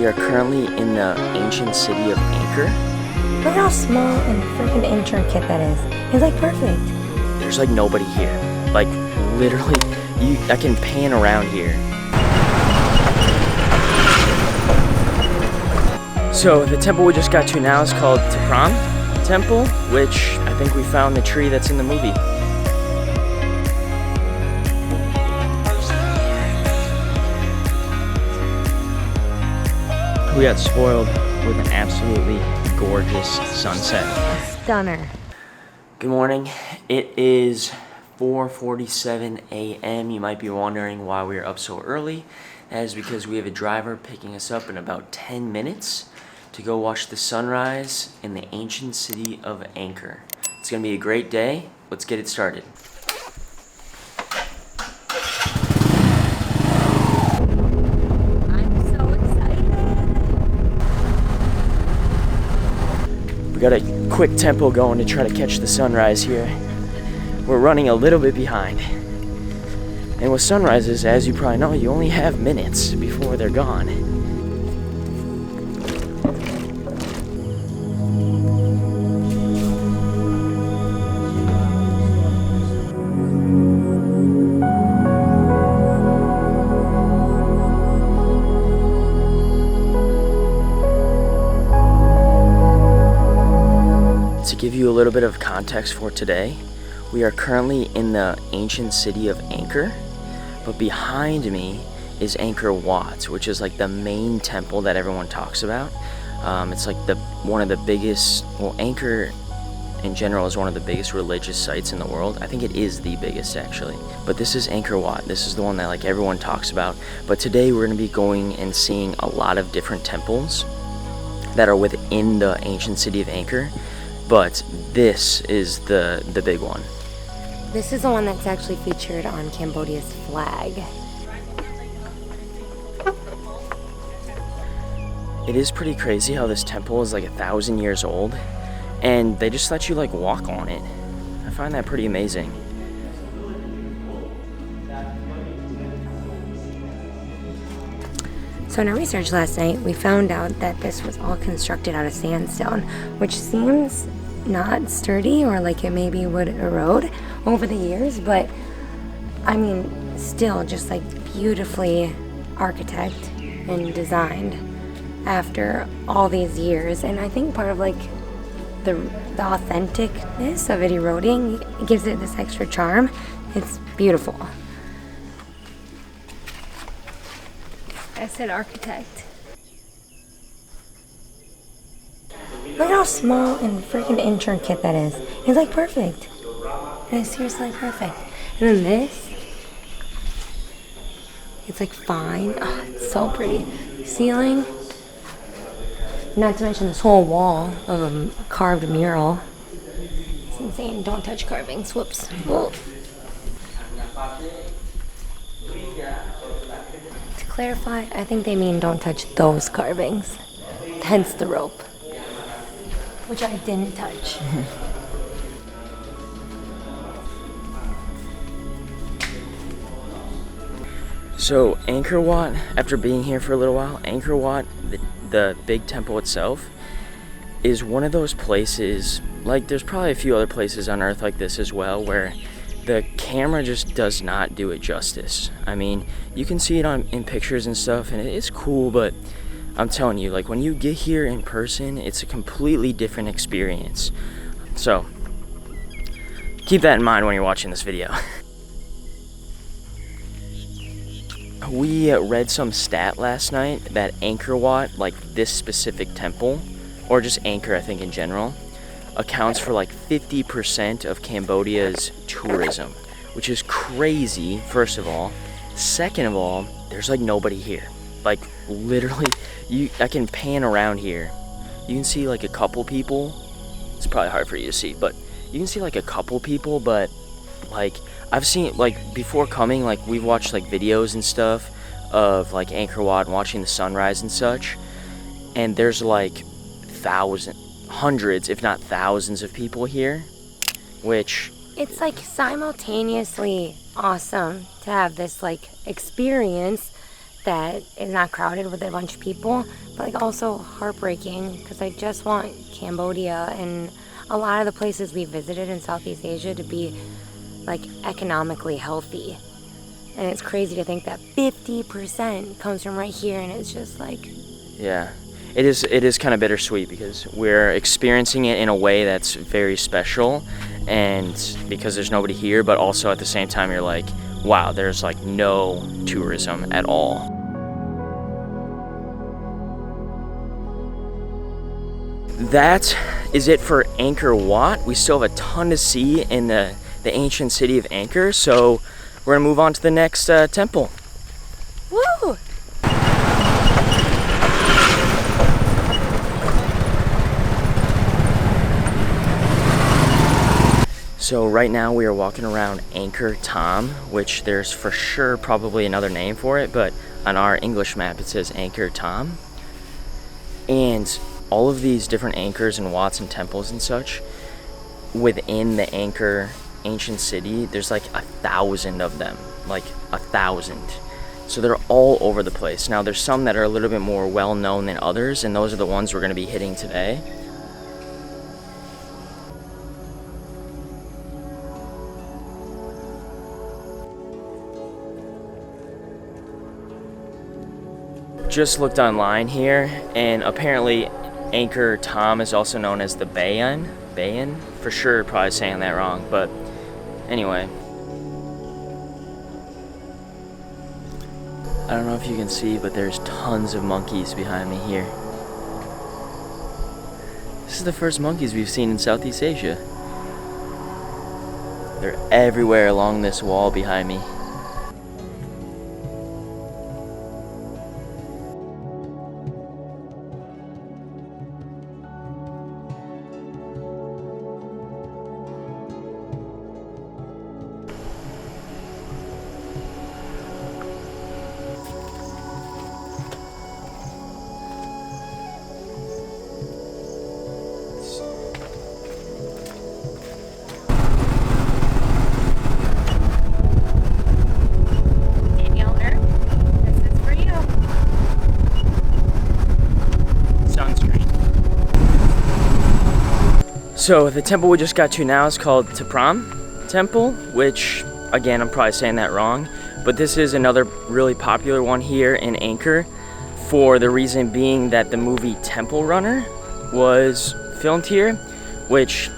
We are currently in the ancient city of Angkor. Look how small and freaking intricate that is. It's like perfect. There's like nobody here. Like literally, I can pan around here. So the temple we just got to now is called the Prohm temple, which I think we found the tree that's in the movie. We got spoiled with an absolutely gorgeous sunset. Stunner. Good morning. It is 4:47 a.m. You might be wondering why we are up so early. That is because we have a driver picking us up in about 10 minutes to go watch the sunrise in the ancient city of Angkor. It's going to be a great day. Let's get it started. We got a quick tempo going to try to catch the sunrise here. We're running a little bit behind. And with sunrises, as you probably know, you only have minutes before they're gone. To give you a little bit of context for today, we are currently in the ancient city of Angkor, but behind me is Angkor Wat, which is like the main temple that everyone talks about. It's like one of the biggest, well, Angkor in general is one of the biggest religious sites in the world. I think it is the biggest actually. But this is Angkor Wat. This is the one that like everyone talks about. But today we're going to be going and seeing a lot of different temples that are within the ancient city of Angkor. But this is the big one. This is the one that's actually featured on Cambodia's flag. It is pretty crazy how this temple is like 1,000 years old, and they just let you like walk on it. I find that pretty amazing. So in our research last night, we found out that this was all constructed out of sandstone, which seems not sturdy or like it maybe would erode over the years, but I mean, still just like beautifully architected and designed after all these years. And I think part of like the authenticness of it eroding, it gives it this extra charm. It's beautiful. I said architect. Look how small and freaking intricate that is. It's like perfect. It's seriously like perfect. And then this, it's like fine. Oh, it's so pretty. Ceiling. Not to mention this whole wall of a carved mural. It's insane. Don't touch carvings. Whoops. Whoa. To clarify, I think they mean don't touch those carvings. Hence the rope, which I didn't touch. So Angkor Wat, after being here for a little while, Angkor Wat, the big temple itself, is one of those places, like there's probably a few other places on earth like this as well, where the camera just does not do it justice. I mean, you can see it in pictures and stuff, and it is cool, but I'm telling you, like when you get here in person, it's a completely different experience. So keep that in mind when you're watching this video. We read some stat last night that Angkor Wat, like this specific temple, or just Angkor I think in general, accounts for like 50% of Cambodia's tourism, which is crazy, first of all. Second of all, there's like nobody here. Like literally, I can pan around here. You can see like a couple people. It's probably hard for you to see, but you can see like a couple people, but like I've seen, like before coming, like we've watched like videos and stuff of like Angkor Wat and watching the sunrise and such, and there's like hundreds if not thousands of people here, which it's like simultaneously awesome to have this like experience that is not crowded with a bunch of people, but like also heartbreaking because I just want Cambodia and a lot of the places we visited in Southeast Asia to be like economically healthy. And it's crazy to think that 50% comes from right here, and it's just like... Yeah, it is kind of bittersweet because we're experiencing it in a way that's very special, and because there's nobody here, but also at the same time you're like, wow, there's like no tourism at all. That is it for Angkor Wat. We still have a ton to see in the ancient city of Angkor, so we're gonna move on to the next temple. Woo! So right now we are walking around Angkor Thom, which there's for sure probably another name for it, but on our English map it says Angkor Thom. And all of these different Angkors and Wats and temples and such within the Angkor ancient city, there's like 1,000 of them, like 1,000. So they're all over the place. Now there's some that are a little bit more well known than others, and those are the ones we're going to be hitting today. Just looked online here, and apparently Angkor Thom is also known as the Bayon. For sure, probably saying that wrong, but anyway. I don't know if you can see, but there's tons of monkeys behind me here. This is the first monkeys we've seen in Southeast Asia. They're everywhere along this wall behind me. So the temple we just got to now is called the Prohm temple, which again, I'm probably saying that wrong, but this is another really popular one here in Angkor, for the reason being that the movie Temple Runner was filmed here, which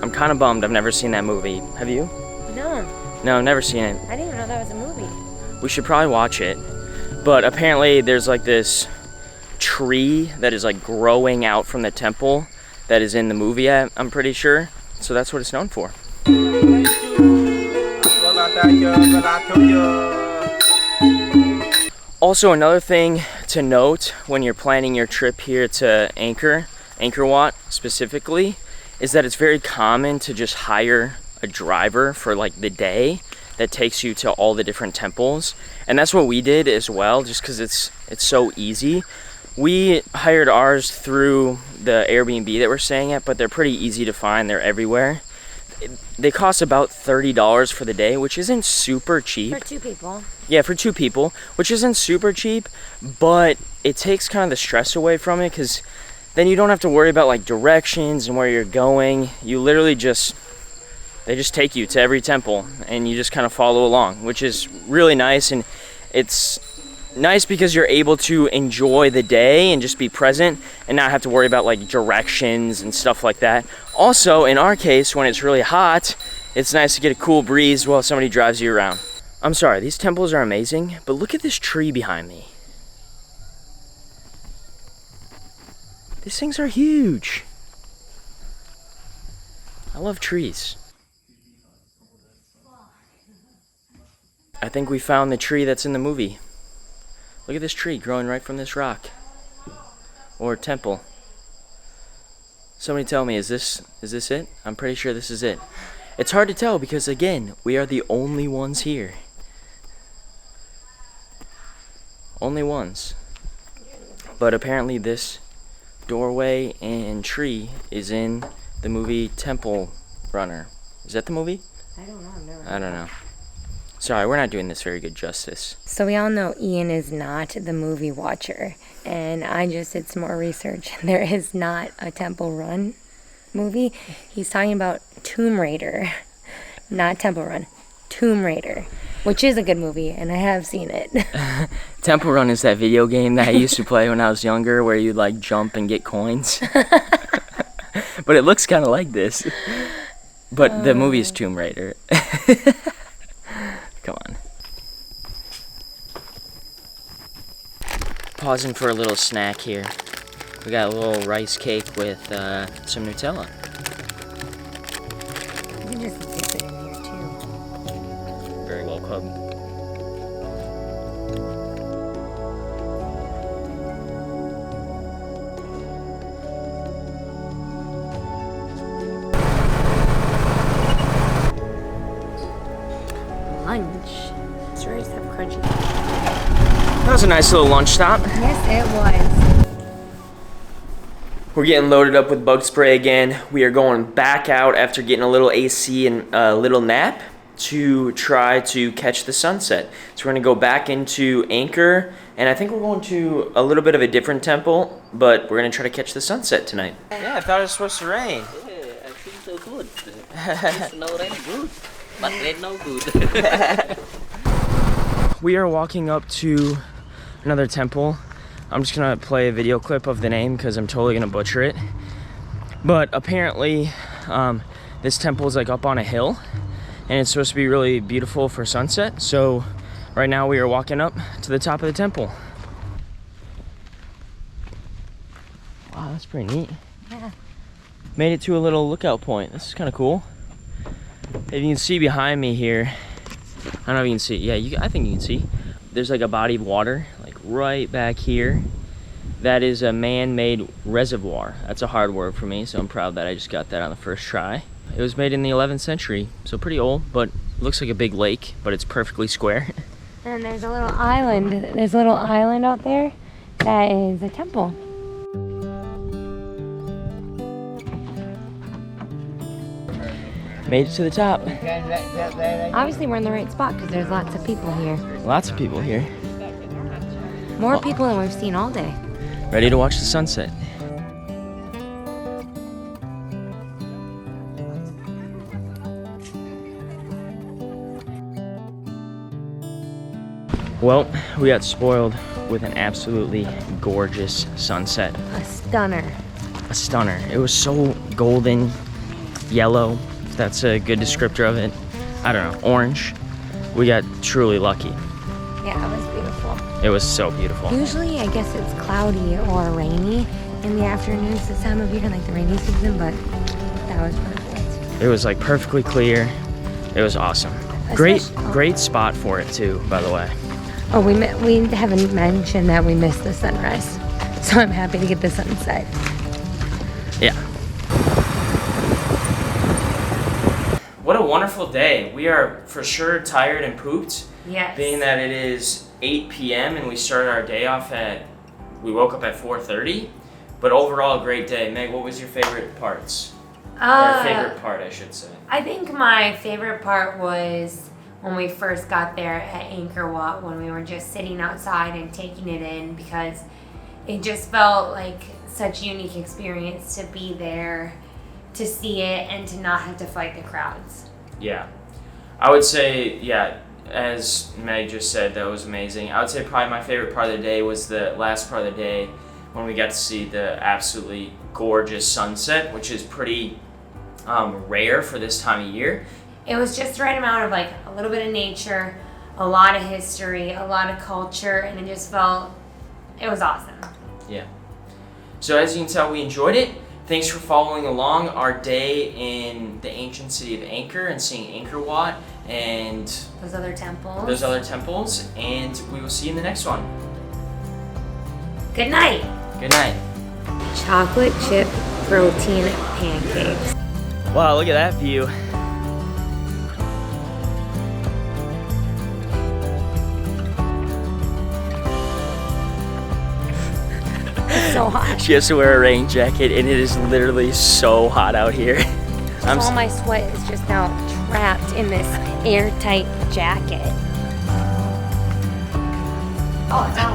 I'm kind of bummed I've never seen that movie. Have you? No, never seen it. I didn't even know that was a movie. We should probably watch it. But apparently there's like this tree that is like growing out from the temple that is in the movie, I'm pretty sure. So that's what it's known for. Also, another thing to note when you're planning your trip here to Angkor Wat specifically, is that it's very common to just hire a driver for like the day that takes you to all the different temples. And that's what we did as well, just because it's so easy. We hired ours through the Airbnb that we're staying at, but they're pretty easy to find. They're everywhere. They cost about $30 for the day, which isn't super cheap. For 2 people. Yeah, for 2 people, which isn't super cheap, but it takes kind of the stress away from it, because then you don't have to worry about like directions and where you're going. You literally they just take you to every temple and you just kind of follow along, which is really nice. And it's nice because you're able to enjoy the day and just be present and not have to worry about like directions and stuff like that. Also, in our case, when it's really hot, it's nice to get a cool breeze while somebody drives you around. I'm sorry, these temples are amazing, but look at this tree behind me. These things are huge. I love trees. I think we found the tree that's in the movie. Look at this tree growing right from this rock. Or temple. Somebody tell me, is this it? I'm pretty sure this is it. It's hard to tell because, again, we are the only ones here. Only ones. But apparently this doorway and tree is in the movie Temple Runner. Is that the movie? I don't know. I don't know. Sorry, we're not doing this very good justice. So we all know Ian is not the movie watcher, and I just did some more research. There is not a Temple Run movie. He's talking about Tomb Raider, not Temple Run, Tomb Raider, which is a good movie, and I have seen it. Temple Run is that video game that I used to play when I was younger where you like jump and get coins. But it looks kind of like this. But the movie is Tomb Raider. Come on. Pausing for a little snack here. We got a little rice cake with some Nutella. You can just dip it in here too. Very well, Cub. Lunch. Strawberries have crunchy. That was a nice little lunch stop. Yes, it was. We're getting loaded up with bug spray again. We are going back out after getting a little AC and a little nap to try to catch the sunset. So we're gonna go back into Angkor, and I think we're going to a little bit of a different temple, but we're gonna try to catch the sunset tonight. Yeah, I thought it was supposed to rain. Yeah, I think so good. It's no rain good, but rain no good. We are walking up to another temple. I'm just gonna play a video clip of the name because I'm totally gonna butcher it. But apparently, this temple is like up on a hill, and it's supposed to be really beautiful for sunset. So right now we are walking up to the top of the temple. Wow, that's pretty neat. Yeah. Made it to a little lookout point. This is kind of cool. If you can see behind me here, I don't know if you can see. Yeah, I think you can see. There's like a body of water, like right back here. That is a man-made reservoir. That's a hard word for me, so I'm proud that I just got that on the first try. It was made in the 11th century, so pretty old, but it looks like a big lake, but it's perfectly square. And there's a little island. There's a little island out there that is a temple. Made it to the top. Obviously, we're in the right spot because there's lots of people here. Lots of people here. More people than we've seen all day. Ready to watch the sunset. Well, we got spoiled with an absolutely gorgeous sunset. A stunner. A stunner. It was so golden, yellow, if that's a good descriptor of it. I don't know, orange. We got truly lucky. Yeah, it was beautiful. It was so beautiful. Usually, I guess it's cloudy or rainy in the afternoons this time of year, like the rainy season, but that was perfect. It was like perfectly clear. It was awesome. Great spot for it too, by the way. Oh, we haven't mentioned that we missed the sunrise, so I'm happy to get the sunset. Yeah. What a wonderful day. We are for sure tired and pooped. Yes. Being that it is 8 p.m. and we started our day off we woke up at 4:30. But overall, a great day. Meg, what was your favorite parts? Or favorite part, I should say. I think my favorite part was when we first got there at Angkor Wat, when we were just sitting outside and taking it in, because it just felt like such a unique experience to be there, to see it, and to not have to fight the crowds. Yeah. I would say, yeah, as Meg just said, that was amazing. I would say probably my favorite part of the day was the last part of the day when we got to see the absolutely gorgeous sunset, which is pretty rare for this time of year. It was just the right amount of like a little bit of nature, a lot of history, a lot of culture, and it just felt, it was awesome. Yeah. So as you can tell, we enjoyed it. Thanks for following along our day in the ancient city of Angkor and seeing Angkor Wat and Those other temples. And we will see you in the next one. Good night. Good night. Chocolate chip protein pancakes. Wow, look at that view. So hot. She has to wear a rain jacket and it is literally so hot out here. All my sweat is just now trapped in this airtight jacket. Oh, it's